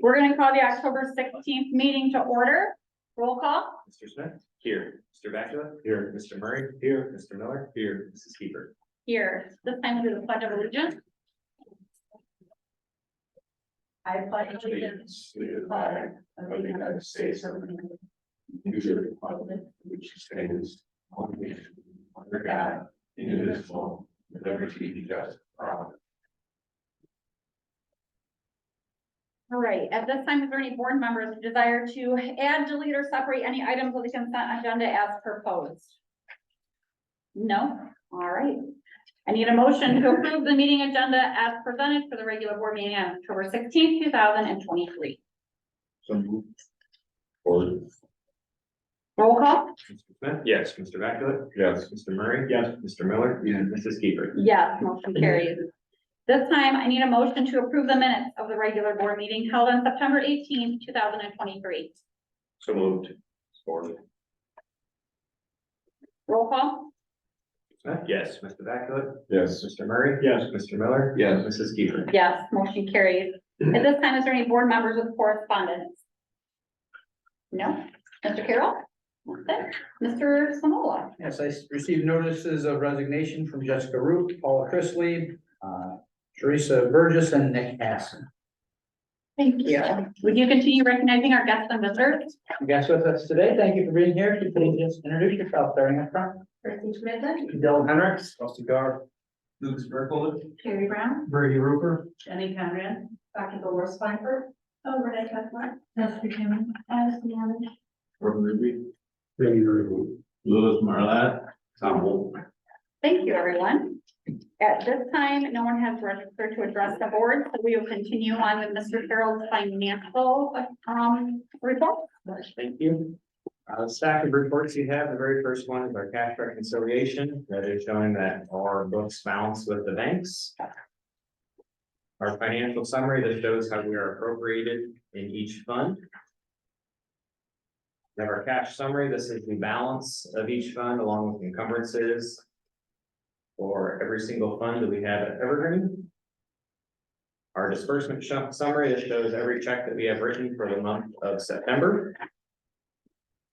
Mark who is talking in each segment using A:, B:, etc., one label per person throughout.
A: We're going to call the October 16th meeting to order. Roll call.
B: Mr. Smith? Here. Mr. Bacula? Here. Mr. Murray? Here. Mr. Miller? Here. Mrs. Keeper?
A: Here. This time we'll do the Pledge of Allegiance. I pledge allegiance
C: to the flag of the United States of America, and to the republic which stands one nation, under God, indivisible, with liberty and justice for all.
A: All right, at this time, is there any board members who desire to add, delete, or separate any items of the consent agenda as proposed? No? All right. I need a motion to approve the meeting agenda as presented for the regular board meeting on October 16th, 2023.
C: So moved. Or
A: Roll call?
B: Mr. Smith? Yes. Mr. Bacula?
C: yes.
B: Mr. Murray? Yes. Mr. Miller? Yes. Mrs. Keeper?
A: Yes, motion carries. This time, I need a motion to approve the minutes of the regular board meeting held on September 18th, 2023.
B: So moved. Support.
A: Roll call?
B: Smith? Yes. Mr. Bacula?
C: Yes.
B: Mr. Murray? Yes. Mr. Miller?
C: Yes.
B: Mrs. Keeper?
A: Yes, motion carries. At this time, is there any board members with correspondence? No? Mr. Carroll? Okay. Mr. Simola?
D: Yes, I received notices of resignation from Jessica Root, Paula Chrisley, Teresa Burgess, and Nick Hassan.
A: Thank you. Would you continue recognizing our guests and visitors?
D: You guys with us today? Thank you for being here. Could you just introduce yourself, starting up front?
A: Christy Schmidt,
D: Dylan Henricks, Rusty Gar,
C: Lucas Berkowitz.
A: Terry Brown,
D: Brady Rupert,
A: Jenny Conrad, Dr. Dolores Schleifer, Renee Kessler, Jessica Cameron, Addison Mormon.
C: Robin Ruby. Randy Ruby. Louis Marlette. Tom Holt.
A: Thank you, everyone. At this time, no one has registered to address the board, so we will continue on with Mr. Carroll's financial report.
B: Thank you. The stack of reports you have, the very first one is our cash reconciliation that is showing that our books balance with the banks. Our financial summary that shows how we are appropriated in each fund. We have our cash summary. This is the balance of each fund along with encumbrances for every single fund that we have at Evergreen. Our disbursement summary that shows every check that we have written for the month of September.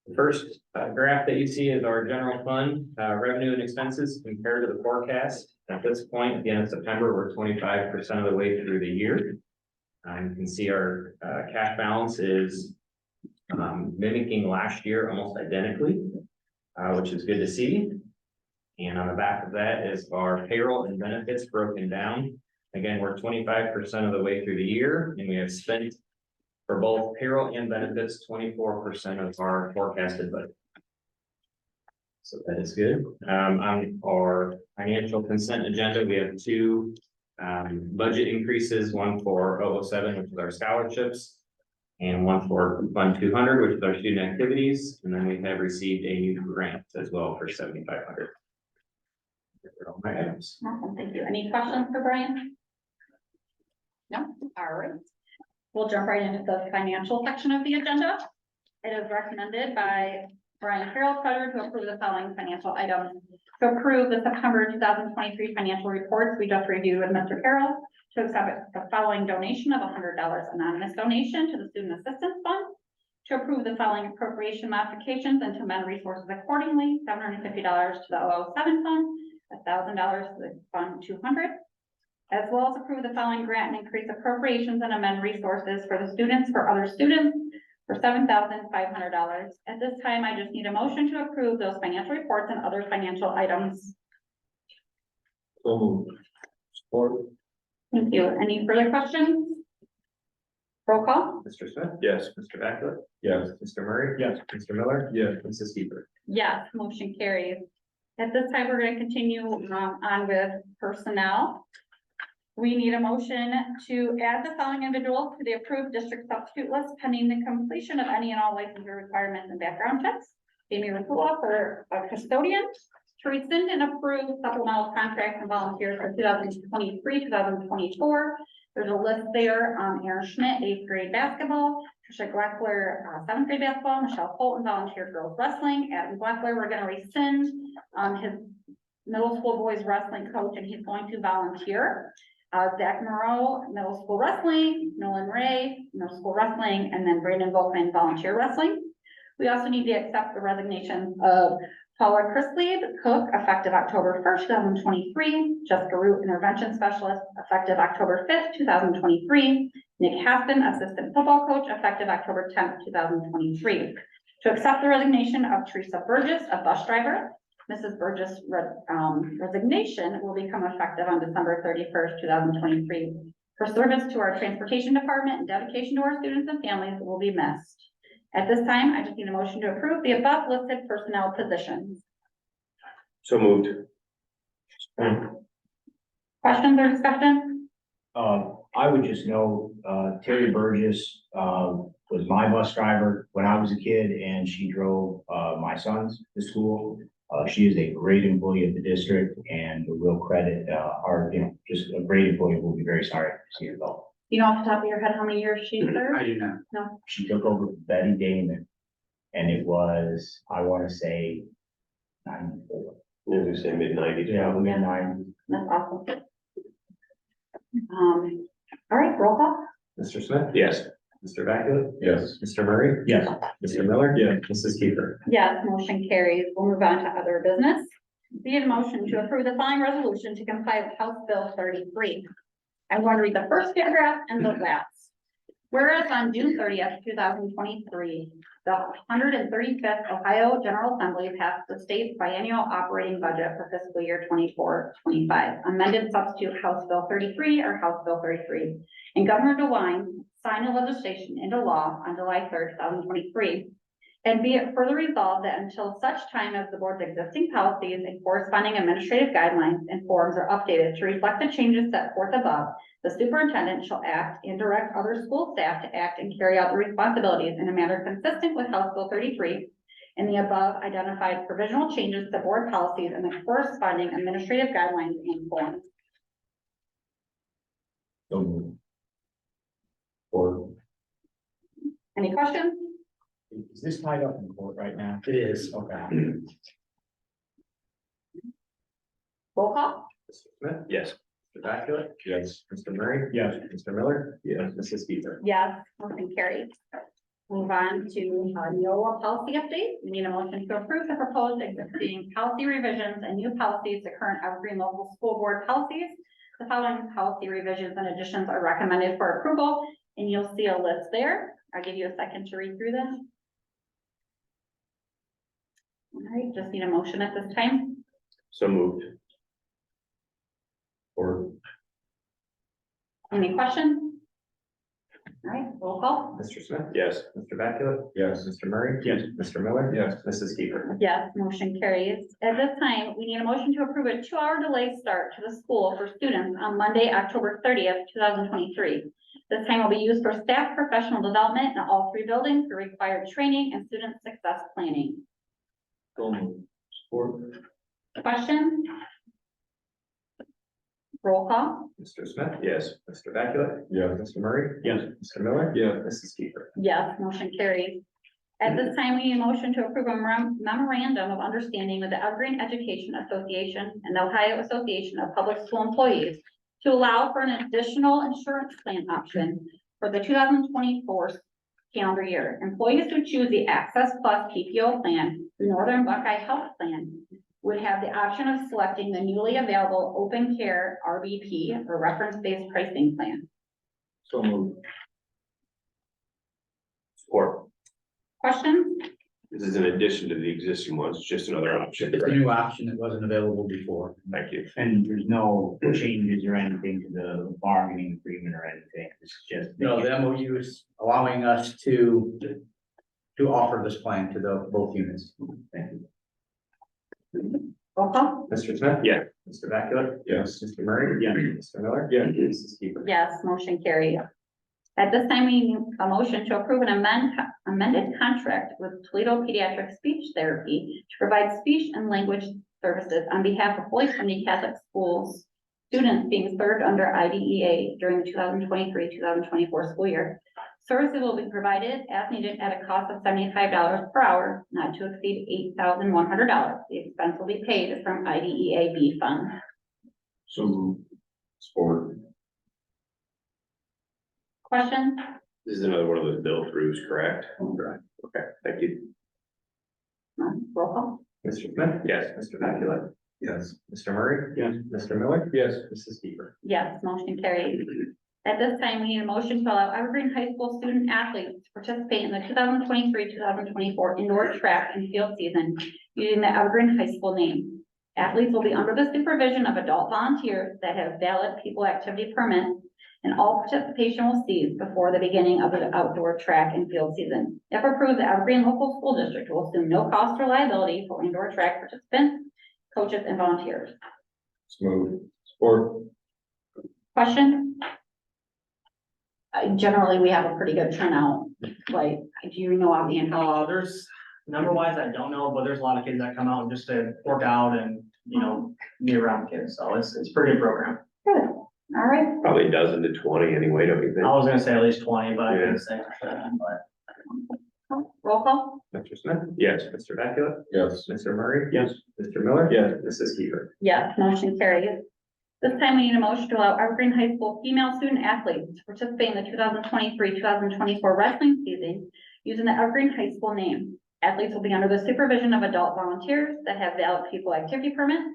B: The first graph that you see is our general fund revenue and expenses compared to the forecast. At this point, at the end of September, we're 25% of the way through the year. You can see our cash balance is mimicking last year almost identically, which is good to see. And on the back of that is our payroll and benefits broken down. Again, we're 25% of the way through the year, and we have spent for both payroll and benefits 24% of our forecasted budget. So that is good. On our financial consent agenda, we have two budget increases, one for 007, which is our scholarships, and one for Fund 200, which is our student activities. And then we have received a new grant as well for 7,500. All my items.
A: Awesome, thank you. Any questions for Brian? No? All right. We'll jump right into the financial section of the agenda. It is recommended by Brian Carroll, treasurer, to approve the following financial items. To approve the September 2023 financial reports we just reviewed with Mr. Carroll. To accept the following donation of $100 anonymous donation to the Student Assistance Fund. To approve the following appropriation modifications and to amend resources accordingly, $750 to the 007 fund, $1,000 to the Fund 200, as well as approve the following grant and increase appropriations and amend resources for the students for other students for $7,500. At this time, I just need a motion to approve those financial reports and other financial items.
C: So moved. Support.
A: Thank you. Any further questions? Roll call?
B: Mr. Smith? Yes. Mr. Bacula?
C: Yes.
B: Mr. Murray? Yes. Mr. Miller?
C: Yes.
B: Mrs. Keeper?
A: Yes, motion carries. At this time, we're going to continue on with personnel. We need a motion to add the following individuals to the approved district substitute list pending the completion of any and all licensure requirements and background checks. Amy Rakula for a custodian. To rescind and approve supplemental contracts and volunteers for 2023, 2024. There's a list there. Aaron Schmidt, 8th grade basketball. Trisha Gleckler, 7th grade basketball. Michelle Fulton, volunteer girls wrestling. Adam Gleckler, we're going to rescind his middle school boys wrestling coach, and he's going to volunteer. Zach Morrow, middle school wrestling, Nolan Ray, middle school wrestling, and then Brandon Volkman, volunteer wrestling. We also need to accept the resignation of Paula Chrisley, cook, effective October 1st, 2023, Jessica Root, intervention specialist, effective October 5th, 2023, Nick Haston, assistant football coach, effective October 10th, 2023. To accept the resignation of Teresa Burgess, a bus driver. Mrs. Burgess' resignation will become effective on December 31st, 2023. Her service to our transportation department and dedication to our students and families will be missed. At this time, I just need a motion to approve the above listed personnel positions.
C: So moved.
A: Questions or discussion?
E: I would just know, Terry Burgess, was my bus driver when I was a kid and she drove, my sons to school. She is a great employee of the district and a real credit, just a great employee. We'll be very sorry to see her go.
A: You know off the top of your head how many years she served?
D: I do not.
A: No.
E: She took over for Betty Damon and it was, I want to say 94.
C: Yeah, we say mid-90s.
E: Yeah,
C: probably.
E: mid-90s.
A: That's awesome. All right, roll call.
B: Mr. Smith?
C: Yes.
B: Mr. Vacuoli?
C: Yes.
B: Mr. Murray?
E: Yes.
B: Mr. Miller? Yeah. Mrs. Kiefer?
A: Yes, motion carries. We'll move on to other business. Be a motion to approve the following resolution to comply with House Bill 33. I want to read the first paragraph and the last. Whereas on June 30th, 2023, the 135th Ohio General Assembly passed the state's biennial operating budget for fiscal year 24-25, amended substitute House Bill 33 or House Bill 33, and Governor DeWine signed the legislation into law on July 3rd, 2023. And be it further resolved that until such time as the board's existing policies and corresponding administrative guidelines and forms are updated to reflect the changes set forth above, the superintendent shall act and direct other school staff to act and carry out the responsibilities in a manner consistent with House Bill 33 and the above identified provisional changes to board policies and the corresponding administrative guidelines and forms.
E: So moved.
C: Or
A: Any questions?
E: Is this tied up in court right now?
D: It is.
E: Okay.
A: Roll call.
B: Mr. Smith?
C: yes.
B: Mr. Vacuoli?
C: Yes.
B: Mr. Murray?
E: Yes.
B: Mr. Miller? Yeah. Mrs. Kiefer?
A: Yes, motion carries. Move on to NOAA policy update. We need a motion to approve the proposed existing policy revisions and new policies to current Evergreen local school board policies. The following policy revisions and additions are recommended for approval, and you'll see a list there. I'll give you a second to read through them. All right, just need a motion at this time.
C: So moved. Or
A: Any questions? All right, roll call.
B: Mr. Smith?
C: yes.
B: Mr. Vacuoli?
C: Yes.
B: Mr. Murray?
E: Yes.
B: Mr. Miller?
C: Yes.
B: Mrs. Kiefer?
A: Yes, motion carries. At this time, we need a motion to approve a 2-hour delay start to the school for students on Monday, October 30th, 2023. This time will be used for staff professional development in all 3 buildings for required training and student success planning.
C: Support.
A: Questions? Roll call.
B: Mr. Smith?
C: Yes.
B: Mr. Vacuoli?
C: Yes.
B: Mr. Murray?
E: Yes.
B: Mr. Miller?
C: Yeah.
B: Mrs. Kiefer?
A: Yes, motion carries. At this time, we need a motion to approve a memorandum of understanding with the Evergreen Education Association and the Ohio Association of Public School Employees to allow for an additional insurance plan option for the 2024 calendar year. Employees who choose the Access Plus PPO plan, the Northern Buckeye Health Plan, would have the option of selecting the newly available Open Care RBP or reference-based pricing plan.
C: So moved. Support.
A: Questions?
C: This is in addition to the existing ones, just another option.
D: It's a new option that wasn't available before.
C: Thank you.
E: And there's no changes or anything to the bargaining agreement or anything. It's just.
D: No, the MOU is allowing us to offer this plan to both units.
E: Thank you.
A: Roll call.
B: Mr. Smith?
C: Yeah.
B: Mr. Vacuoli?
C: Yes.
B: Mr. Murray?
E: Yeah.
B: Mr. Miller?
C: Yeah.
B: Mrs. Kiefer?
A: Yes, motion carried. At this time, we need a motion to approve an amended contract with Toledo Pediatric Speech Therapy to provide speech and language services on behalf of Holy Trinity Catholic Schools students being served under IDEA during the 2023-2024 school year. Services will be provided as needed at a cost of $75 per hour, not to exceed $8,100. The expense will be paid from IDEA B fund.
C: So moved. Support.
A: Questions?
C: This is another one of those bill throughs, correct?
B: Correct.
C: Okay, thank you.
A: Roll call.
B: Mr. Smith?
C: Yes.
B: Mr. Vaculip?
C: Yes.
B: Mr. Murray? Yes. Mr. Miller?
C: Yes.
B: Mrs. Seaver?
A: Yes, motion carries. At this time, we need a motion to allow Evergreen High School student athletes to participate in the 2023-2024 indoor track and field season using the Evergreen High School name. Athletes will be under the supervision of adult volunteers that have valid people activity permits, and all participation will cease before the beginning of the outdoor track and field season. If approved, the Evergreen local school district will assume no cost or liability for indoor track participants, coaches, and volunteers.
C: Smooth. Support.
A: Question? Generally, we have a pretty good turnout, like, do you know offhand?
F: There's, number wise, I don't know, but there's a lot of kids that come out just to work out and, you know, be around kids, so it's a pretty good program.
A: Good, all right.
C: Probably a dozen to 20 anyway, don't you think?
F: I was gonna say at least 20, but I couldn't say for sure, but.
A: Roll call?
B: Mr. Smith?
C: Yes.
B: Mr. Vaculip?
C: Yes.
B: Mr. Murray? Yes. Mr. Miller?
C: Yes.
B: Mrs. Seaver?
A: Yes, motion carries. This time we need a motion to allow Evergreen High School female student athletes to participate in the 2023-2024 wrestling season using the Evergreen High School name. Athletes will be under the supervision of adult volunteers that have valid people activity permits.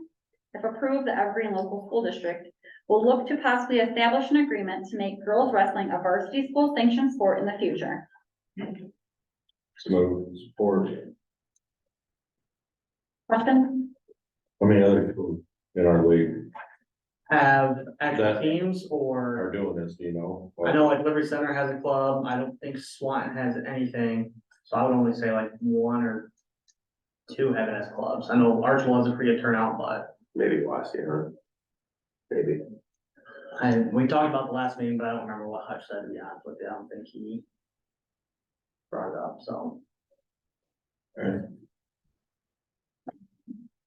A: If approved, the Evergreen local school district will look to possibly establish an agreement to make girls wrestling a varsity school sanctioned sport in the future.
C: Smooth. Support.
A: Question?
C: How many other people in our league
F: Have actual
C: That-
F: teams
C: are
F: or,
C: doing this, do you know?
F: I know like Liberty Center has a club, I don't think Swanton has anything, so I would only say like one or two have it as clubs. I know Archwell has a pretty good turnout, but
C: Maybe Wassy, huh? Maybe.
F: we talked about the last meeting, but I don't remember what Hutch said, to be honest with you, I don't think he brought it up, so.
C: Alright.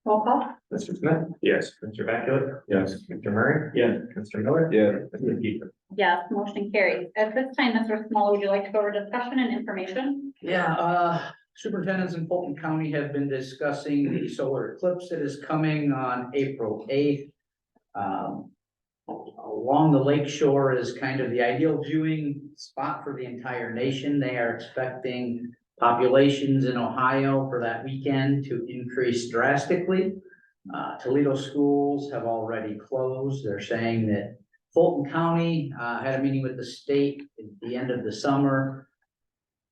A: Roll call?
B: Mr. Smith?
C: Yes.
B: Mr. Vaculip?
C: Yes.
B: Mr. Murray?
C: Yes.
B: Mr. Miller?
C: Yeah.
B: Mrs. Seaver?
A: Yes, motion carries. At this time, Mr. Small, would you like to go over discussion and information?
D: Yeah, superintendents in Fulton County have been discussing the solar eclipse that is coming on April 8th. Along the lake shore is kind of the ideal viewing spot for the entire nation. They are expecting populations in Ohio for that weekend to increase drastically. Toledo schools have already closed. They're saying that Fulton County had a meeting with the state at the end of the summer.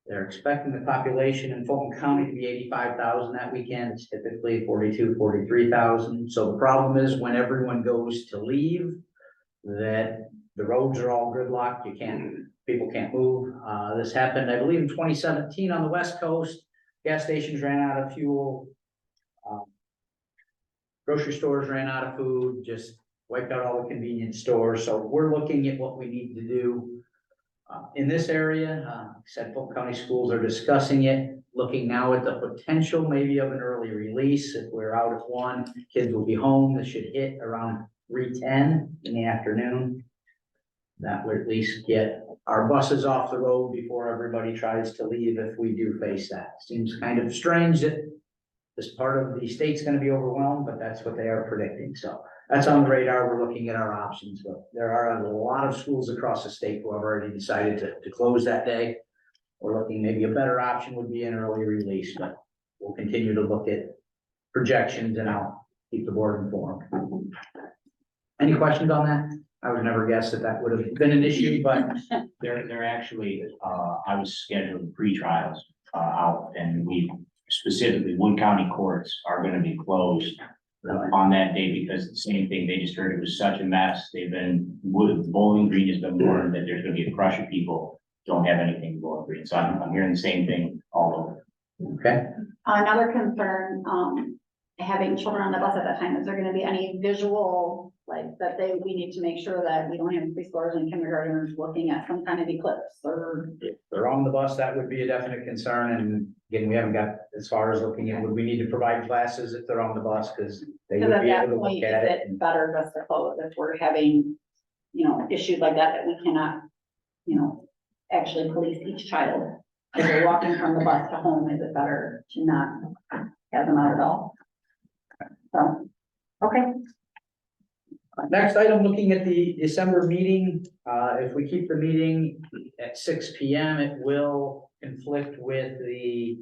D: They're expecting the population in Fulton County to be 85,000 that weekend. It's typically 42, 43,000. So the problem is when everyone goes to leave, that the roads are all gridlocked. People can't move. This happened, I believe, in 2017 on the West Coast. Gas stations ran out of fuel. Grocery stores ran out of food, just wiped out all the convenience stores. So we're looking at what we need to do in this area. Said Fulton County Schools are discussing it, looking now at the potential maybe of an early release. If we're out at 1, kids will be home. This should hit around 3:10 in the afternoon. That would at least get our buses off the road before everybody tries to leave if we do face that. Seems kind of strange that this part of the state's gonna be overwhelmed, but that's what they are predicting. So that's on the radar. We're looking at our options, but there are a lot of schools across the state who have already decided to close that day. We're looking, maybe a better option would be an early release, but we'll continue to look at projections and I'll keep the board informed. Any questions on that? I would never guess that would have been an issue, but
E: They're actually, I was scheduled pre-trials, out and we specifically Wood County courts are gonna be closed on that day because the same thing, they just heard it was such a mess. Bowling Green has been warned that there's gonna be a crush of people, don't have anything to Bowling Green. So I'm hearing the same thing all over.
D: okay.
A: Another concern, having children on the bus at that time, is there gonna be any visual, like, we need to make sure that we don't have preschoolers and kindergartners looking at some kind of eclipse or?
D: If they're on the bus, that would be a definite concern. And again, we haven't got as far as looking at, would we need to provide classes if they're on the bus? Because they
A: Because
D: would
A: at
D: be
A: that
D: able to
A: point,
D: look
A: is
D: at it.
A: it better just to close if we're having, issues like that we cannot, actually police each child? If they're walking from the bus to home, is it better to not have them out at all? So, okay.
D: Next item, looking at the December meeting, if we keep the meeting at 6 p.m., it will conflict with the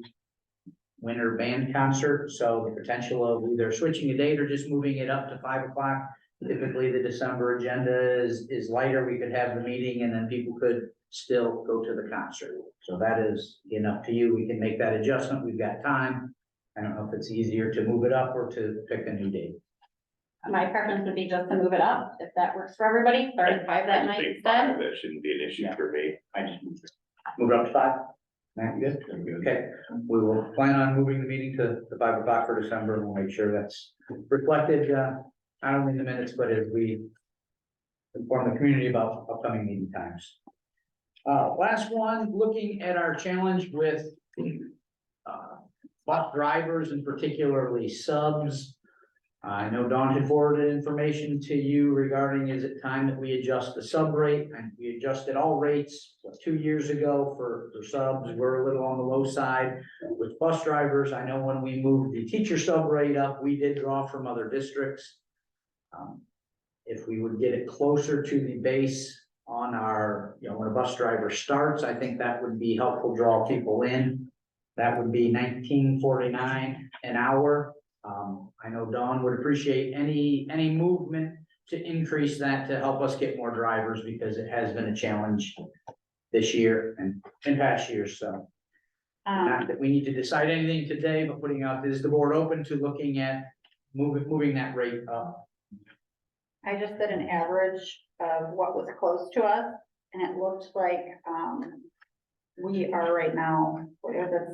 D: winter band concert, so the potential of either switching a date or just moving it up to 5 o'clock. Typically, the December agenda is lighter. We could have the meeting and then people could still go to the concert. So that is up to you. We can make that adjustment. We've got time. I don't know if it's easier to move it up or to pick a new date.
A: My preference would be just to move it up, if that works for everybody, start at 5 that night instead.
C: That shouldn't be an issue for me.
E: I just moved it.
D: Move it up to 5? Matt, you good? Okay, we will plan on moving the meeting to 5 o'clock for December, and we'll make sure that's reflected, not only in the minutes, but as we inform the community about upcoming meeting times. Last one, looking at our challenge with bus drivers and particularly subs. I know Dawn had forwarded information to you regarding, is it time that we adjust the sub rate? And we adjusted all rates 2 years ago for subs. We're a little on the low side with bus drivers. I know when we moved the teacher sub rate up, we did draw from other districts. If we would get it closer to the base on our, when a bus driver starts, I think that would be helpful, draw people in. That would be $19.49 an hour. I know Dawn would appreciate any movement to increase that to help us get more drivers, because it has been a challenge this year and in past years. So not that we need to decide anything today, but putting out, is the board open to looking at moving that rate up?
A: I just did an average of what was close to us, and it looked like, we are right now, what is it,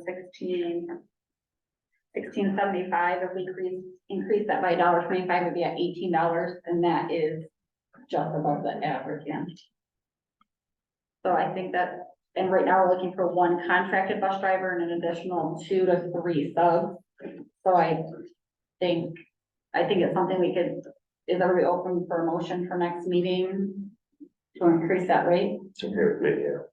A: 16.75. If we increase that by $1.25, would be at $18, and that is just above the average end. So I think that, and right now we're looking for 1 contracted bus driver and an additional 2 to 3 subs. So I think it's something we could, is everybody open for a motion for next meeting to increase that rate?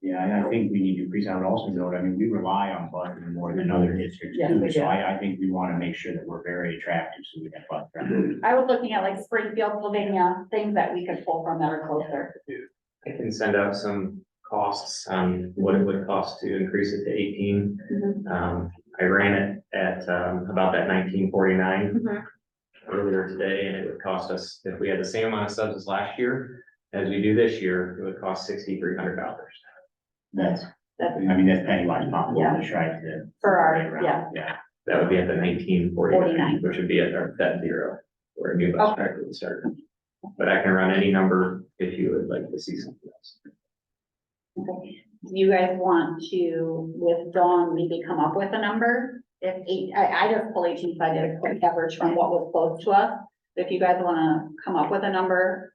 E: Yeah, I think we need to increase that. Also note, I mean, we rely on buses more than other districts
A: Yes,
E: too,
A: we
E: so
A: do.
E: I think we want to make sure that we're very attractive, so we can bus drivers.
A: I was looking at like Springfield, Sylvania, things that we could pull from that are closer.
B: I can send out some costs on what it would cost to increase it to 18. I ran it at about that 19.49 earlier today, and it would cost us, if we had the same amount of subs as last year as we do this year, it would cost $6,300.
A: That's
E: I mean, that's penny wise pocket
A: Yeah.
E: to try to.
A: for our, yeah.
E: Yeah.
B: That would be at the 19.49,
A: 49.
B: which would be at our set 0, where a new bus driver would start. But I can run any number if you would like to see something else.
A: Okay. Do you guys want to, with Dawn, maybe come up with a number? If I just pulled 18, so I did a quick average from what was close to us. If you guys wanna come up with a number,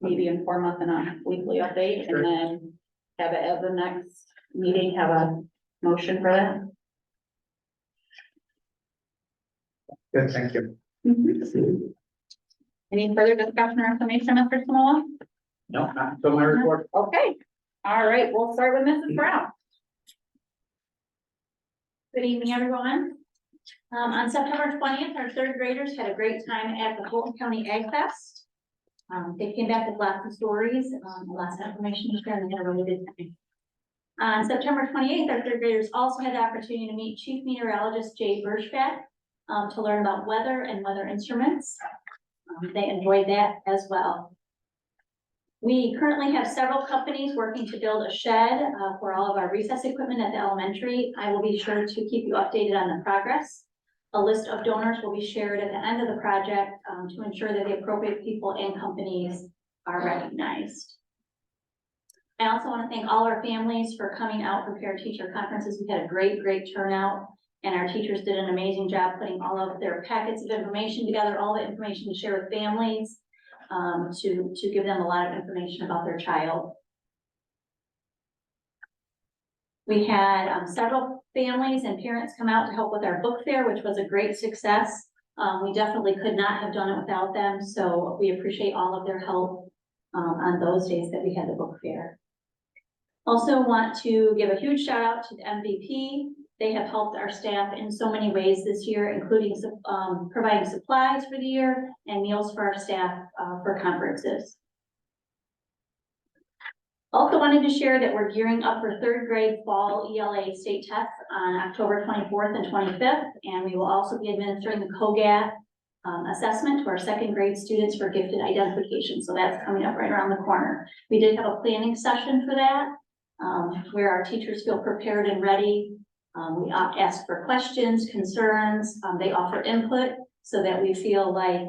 A: maybe inform us in a weekly update,
D: Sure.
A: and then have it at the next meeting, have a motion for that.
D: Good, thank you.
A: Any further discussion or information, Mr. Samoa?
D: No, not so my report.
A: Okay, all right, we'll start with Mrs. Brown.
G: Good evening, everyone. On September 20th, our 3rd graders had a great time at the Fulton County Ag Fest. They came back with lots of stories, lots of information to share, and they had a really good time. On September 28th, our 3rd graders also had the opportunity to meet Chief Meteorologist Jay Berschback to learn about weather and weather instruments. They enjoyed that as well. We currently have several companies working to build a shed for all of our recess equipment at the elementary. I will be sure to keep you updated on the progress. A list of donors will be shared at the end of the project to ensure that the appropriate people and companies are recognized. I also want to thank all our families for coming out for parent-teacher conferences. We had a great turnout, and our teachers did an amazing job putting all of their packets of information together, all the information to share with families, to give them a lot of information about their child. We had several families and parents come out to help with our book fair, which was a great success. We definitely could not have done it without them, so we appreciate all of their help on those days that we had the book fair. Also want to give a huge shout out to the MVP They have helped our staff in so many ways this year, including providing supplies for the year and meals for our staff for conferences. Also wanted to share that we're gearing up for third grade fall ELA state tests on October 24th and 25th, and we will also be administering the COGAT assessment to our second grade students for gifted identification. So that's coming up right around the corner. We did have a planning session for that, where our teachers feel prepared and ready. We ask for questions, concerns, they offer input so that we feel like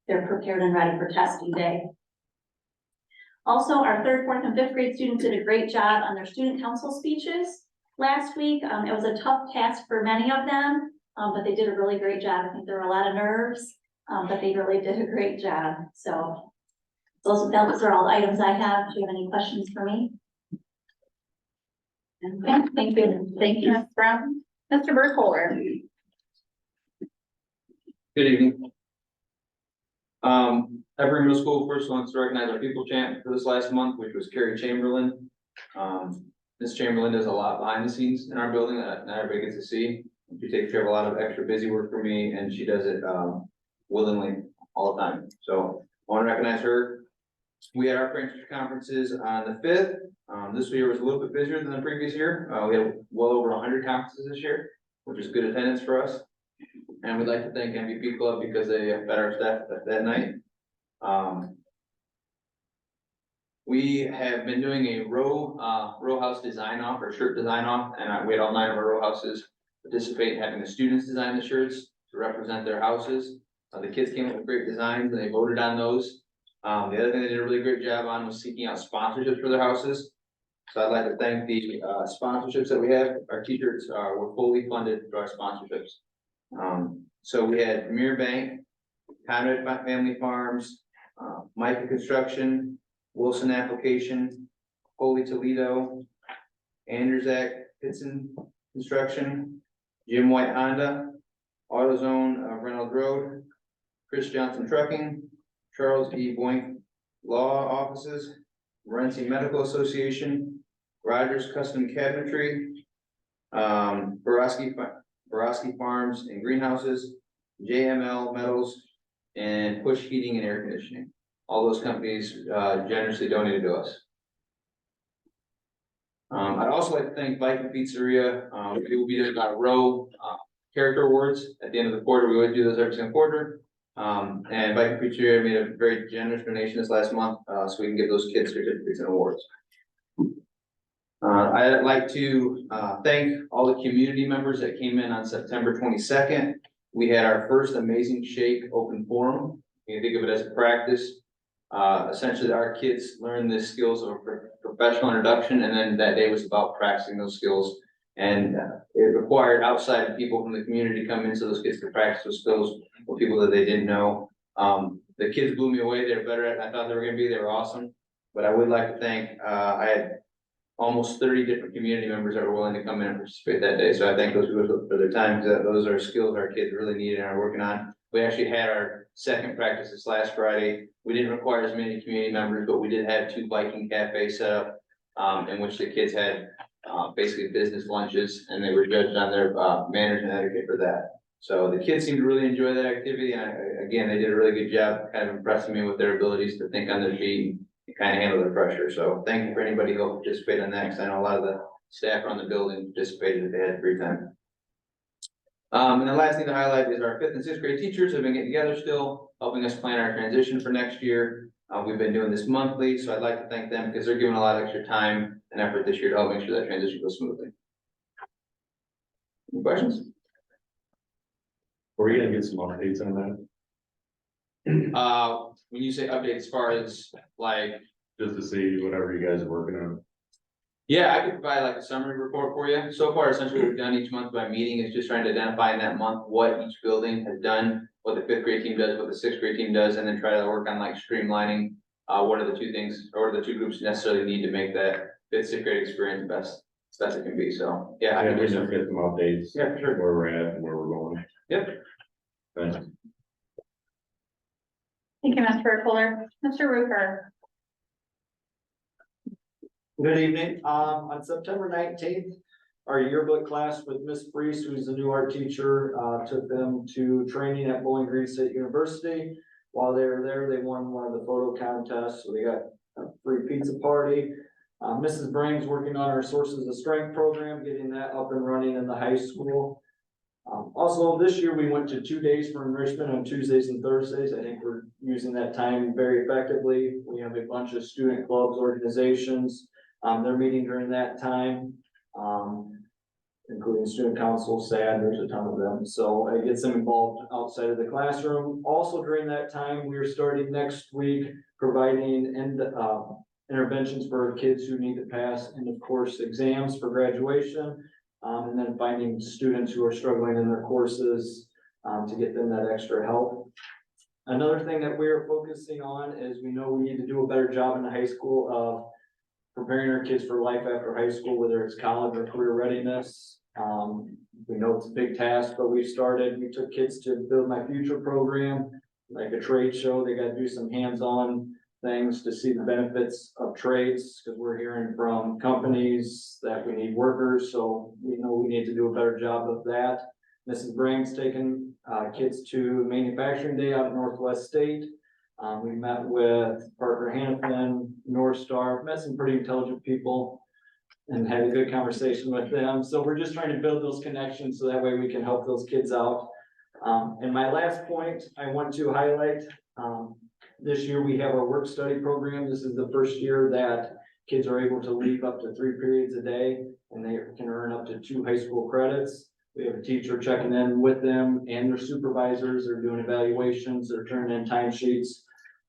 G: they're prepared and ready for testing day. Also, our third, fourth, and fifth grade students did a great job on their student council speeches last week. It was a tough task for many of them, but they did a really great job. I think there were a lot of nerves, but they really did a great job. So those are all the items I have. Do you have any questions for me?
A: Okay, thank you. Thank you, Ms. Brown. Mr. Burkholder.
H: Good evening. Evergreen Middle School first wants to recognize our people champ for this last month, which was Carrie Chamberlain. Ms. Chamberlain does a lot behind the scenes in our building that not everybody gets to see. She takes care of a lot of extra busy work for me, and she does it willingly all the time. So I want to recognize her. We had our parent teacher conferences on the 5th. This year was a little bit busier than the previous year. We had well over 100 conferences this year, which is good attendance for us. And we'd like to thank MVP Club because they fed our staff that night. We have been doing a row house design off or shirt design off, and we had all 9 of our row houses participate in having the students design the shirts to represent their houses. The kids came up with great designs and they voted on those. The other thing they did a really great job on was seeking out sponsorships for their houses. So I'd like to thank the sponsorships that we have. Our teachers were fully funded through our sponsorships. So we had Premier Bank, Conrad Family Farms, Micah Construction, Wilson Application, Holy Toledo, Andersack Pitson Construction, Jim White Honda, AutoZone of Reynolds Road, Chris Johnson Trucking, Charles E. Boink Law Offices, Morenci Medical Association, Rogers Custom Cabinetry, Borowski Farms and Greenhouses, JML Metals, and Push Heating and Air Conditioning. All those companies generously donated to us. I'd also like to thank Viking Pizzeria. We will be doing about row character awards at the end of the quarter. We would do those every single quarter. And Viking Pizzeria made a very generous donation this last month, so we can give those kids certificates and awards. I'd like to thank all the community members that came in on September 22nd. We had our first Amazing Shake open forum. You can think of it as a practice. Essentially, our kids learned the skills of a professional introduction, and then that day was about practicing those skills. And it required outside people from the community to come in so those kids could practice those skills with people that they didn't know. The kids blew me away. They're better at it. I thought they were going to be. They were awesome. But I would like to thank, I had almost 30 different community members that were willing to come in and participate that day. So I thank those people for their time, because those are skills our kids really needed and are working on. We actually had our second practice this last Friday. We didn't require as many community members, but we did have 2 Viking cafes set up, in which the kids had basically business lunches, and they were judged on their manners and etiquette for that. So the kids seemed to really enjoy that activity, and again, they did a really good job kind of impressing me with their abilities to think on their feet and kind of handle the pressure. So thank you for anybody who helped participate in that, because I know a lot of the staff around the building participated if they had free time. And the last thing to highlight is our 5th and 6th grade teachers have been getting together still, helping us plan our transition for next year. We've been doing this monthly, so I'd like to thank them because they're giving a lot of extra time and effort this year to help make sure that transition goes smoothly. Any questions?
C: We're gonna get some updates on that,
H: When you say update as far as like,
C: just to see whatever you guys are working on.
H: yeah, I could provide like a summary report for you. So far, essentially what we've done each month by meeting is just trying to identify in that month what each building has done, what the 5th grade team does, what the 6th grade team does, and then try to work on like streamlining. What are the 2 things, or the 2 groups necessarily need to make that 5th, 6th grade experience best it can be. So, yeah. I
C: Yeah,
H: can
C: we
H: do
C: just
H: some.
C: get some updates.
H: Yeah, for sure.
C: Where we're at and where we're going.
H: Yep.
C: Thanks.
A: Thank you, Mr. Burkholder. Mr. Roofer.
I: Good evening. On September 19th, our yearbook class with Miss Priest, who's the new art teacher, took them to training at Bowling Green State University. While they were there, they won one of the photo contests, so they got a free pizza party. Mrs. Brang's working on our Sources of Strength program, getting that up and running in the high school. Also, this year we went to 2 days for enrichment on Tuesdays and Thursdays. I think we're using that time very effectively. We have a bunch of student clubs, organizations. They're meeting during that time, including student council, SAD, there's a ton of them. So it gets them involved outside of the classroom. Also during that time, we are starting next week providing interventions for kids who need to pass end of course exams for graduation. And then finding students who are struggling in their courses to get them that extra help. Another thing that we are focusing on is we know we need to do a better job in the high school of preparing our kids for life after high school, whether it's college or career readiness. We know it's a big task, but we took kids to Build My Future program, like a trade show. They got to do some hands-on things to see the benefits of trades, because we're hearing from companies that we need workers, so we know we need to do a better job of that. Mrs. Brang's taken kids to Manufacturing Day out at Northwest State. We met with Parker Hannafin, North Star, met some pretty intelligent people and had a good conversation with them. So we're just trying to build those connections so that way we can help those kids out. And my last point I want to highlight, this year we have our work study program. This is the first year that kids are able to leave up to 3 periods a day, and they can earn up to 2 high school credits. We have a teacher checking in with them and their supervisors. They're doing evaluations, they're turning in timesheets.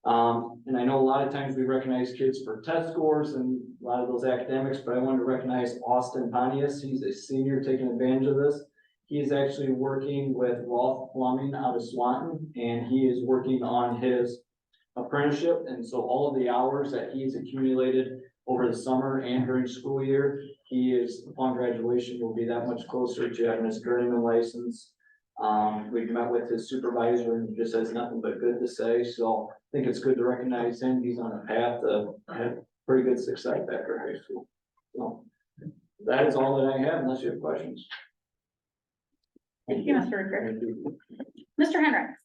I: And I know a lot of times we recognize kids for test scores and a lot of those academics, but I wanted to recognize Austin Pontius. He's a senior taking advantage of this. He is actually working with Roth Plumbing out of Swanton, and he is working on his apprenticeship. And so all of the hours that he's accumulated over the summer and during school year, he is, upon graduation, will be that much closer to having his journeyman license. We've met with his supervisor and he just has nothing but good to say. So I think it's good to recognize him. He's on a path to have pretty good success after high school. So that is all that I have, unless you have questions.
A: Thank you, Mr. Ricker. Mr. Henricks.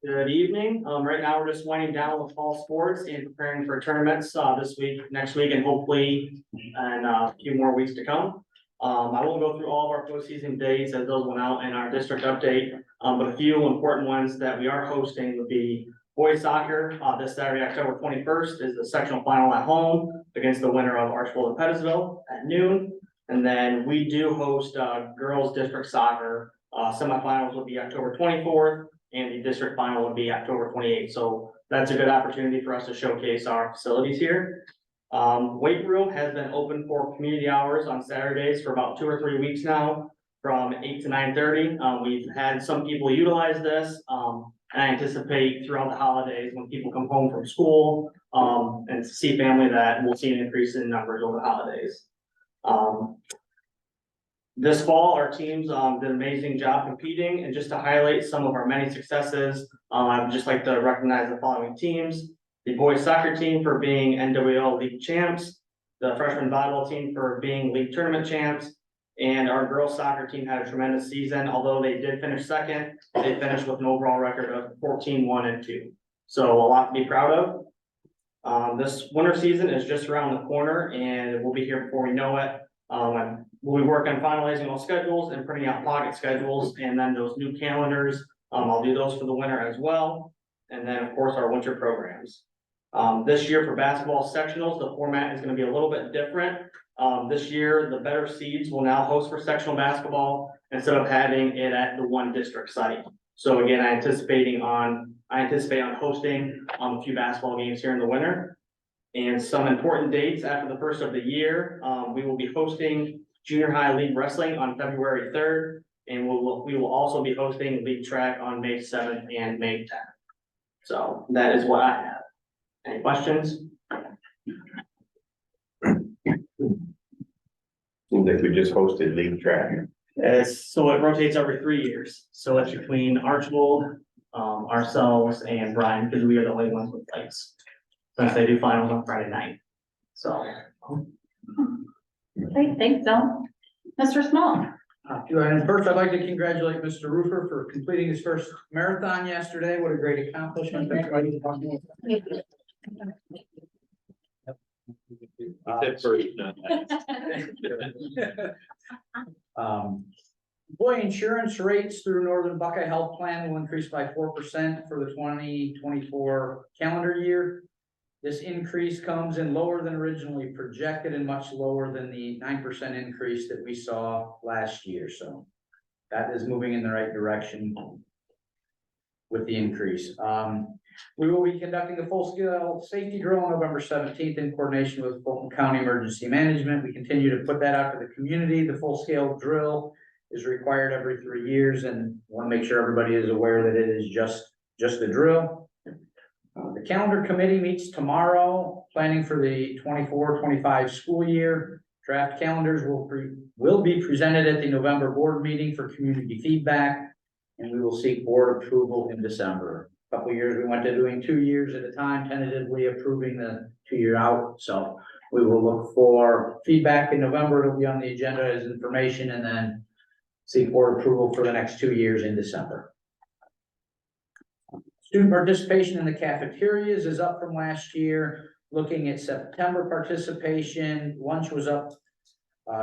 F: Good evening. Right now, we're just winding down with fall sports and preparing for tournaments, this week, next week, and hopefully in a few more weeks to come. I won't go through all of our postseason dates as those went out in our district update, but a few important ones that we are hosting would be boys soccer. This Saturday, October 21st, is the sectional final at home against the winner of Archbold and Pettisville at noon. And then we do host girls district soccer. Semifinals will be October 24th. And the district final would be October 28th. So that's a good opportunity for us to showcase our facilities here. Weight room has been open for community hours on Saturdays for about 2 or 3 weeks now, from 8 to 9:30. We've had some people utilize this, and I anticipate throughout the holidays when people come home from school, and see family, that we'll see an increase in numbers over the holidays. This fall, our teams did an amazing job competing, and just to highlight some of our many successes, I'd just like to recognize the following teams. The boys soccer team for being NWL league champs, the freshman volleyball team for being league tournament champs, and our girls soccer team had a tremendous season. Although they did finish second, they finished with an overall record of 14-1-2. So a lot to be proud of. This winter season is just around the corner, and we'll be here before we know it. We'll be working on finalizing all schedules and printing out pocket schedules, and then those new calendars. I'll do those for the winter as well. And then, of course, our winter programs. This year for basketball sectionals, the format is going to be a little bit different. This year, the better seeds will now host for sectional basketball instead of having it at the one district site. So again, I anticipate on hosting a few basketball games here in the winter. And some important dates after the first of the year, we will be hosting junior high league wrestling on February 3rd. And we will also be hosting league track on May 7th and May 10th. So that is what I have. Any questions?
C: Seems like we just hosted league track.
F: So it rotates every 3 years. So it's between Archbold, ourselves, and Brian, because we are the only ones with lights. Since they do finals on Friday night. So
A: Great, thanks, Dylan. Mr. Small.
D: And first, I'd like to congratulate Mr. Roofer for completing his first marathon yesterday. What a great accomplishment. Everybody- Employee insurance rates through Northern Buckeye Health Plan will increase by 4% for the 2024 calendar year. This increase comes in lower than originally projected and much lower than the 9% increase that we saw last year. So that is moving in the right direction with the increase. We will be conducting a full-scale safety drill on November 17th in coordination with Fulton County Emergency Management. We continue to put that out to the community. The full-scale drill is required every 3 years, and want to make sure everybody is aware that it is just a drill. The calendar committee meets tomorrow, planning for the 24-25 school year. Draft calendars will be presented at the November board meeting for community feedback, and we will seek board approval in December. A couple of years, we went to doing 2 years at a time, tentatively approving the 2-year out. So we will look for feedback in November. It'll be on the agenda as information, and then seek board approval for the next 2 years in December. Student participation in the cafeterias is up from last year. Looking at September participation, lunch was up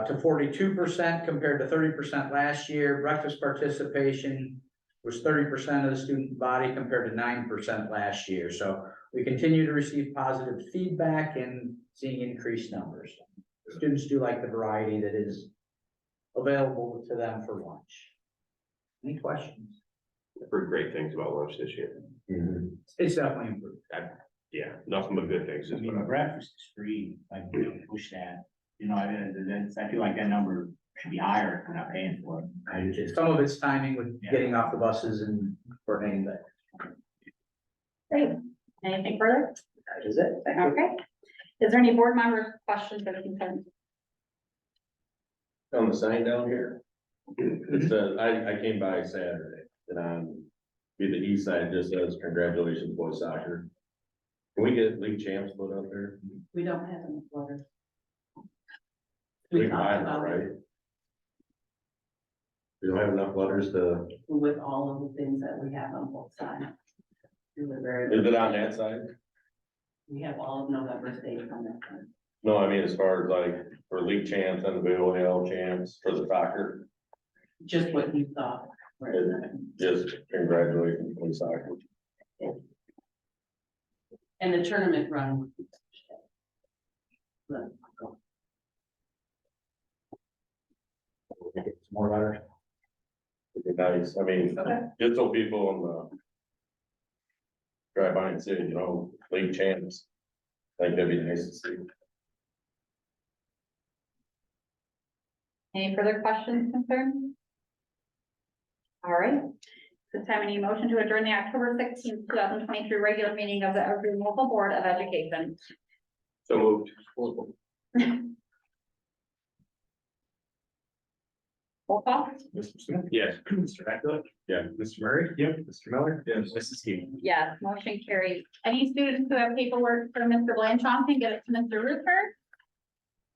D: to 42% compared to 30% last year. Breakfast participation was 30% of the student body compared to 9% last year. So we continue to receive positive feedback and seeing increased numbers. Students do like the variety that is available to them for lunch. Any questions?
C: I've heard great things about lunch this year.
D: It's definitely improved.
C: Yeah, nothing but good things.
E: I mean, breakfast is free, like, we don't push that, you know, I feel like that number should be higher if we're not paying for it.
D: Some of it's timing with getting off the buses and coordinating that.
A: Great. Anything further?
D: That is it. Thank you.
A: Okay. Is there any board members questions or concerns?
J: On the sign down here, it says, I came by Saturday, and on the east side, it just says congratulations, boys soccer. Can we get league champs put up there?
K: We don't have enough letters.
J: We
K: We
J: can buy
K: talked
J: them,
K: about
J: right?
K: it
J: We don't have enough letters to,
K: with all of the things that we have on both sides. We were very,
J: is it on that side?
K: we have all of November's dates on that side.
J: No, I mean, as far as like, for league champs and the VOL champs for the soccer,
K: Just what you thought.
J: just congratulations, boys soccer.
K: And the tournament run. But,
D: Some more letters.
J: It'd be nice, I mean,
K: Okay.
J: just so people in the drive by and see, you know, league champs. I think that'd be nice to see.
A: Any further questions, concerns? All right. This time, I need a motion to adjourn the October 16th, 2023 regular meeting of the Evergreen Local Board of Education.
J: So moved.
A: Roll call?
B: Mr. Smith?
J: Yes.
B: Mr. Eckler?
J: Yeah.
B: Mr. Murray? Yep. Mr. Miller? Yes. Mrs. King?
A: Yes, motion carried. Any students who have paperwork for Mr. Blanchon can give it to Mr. Ruther.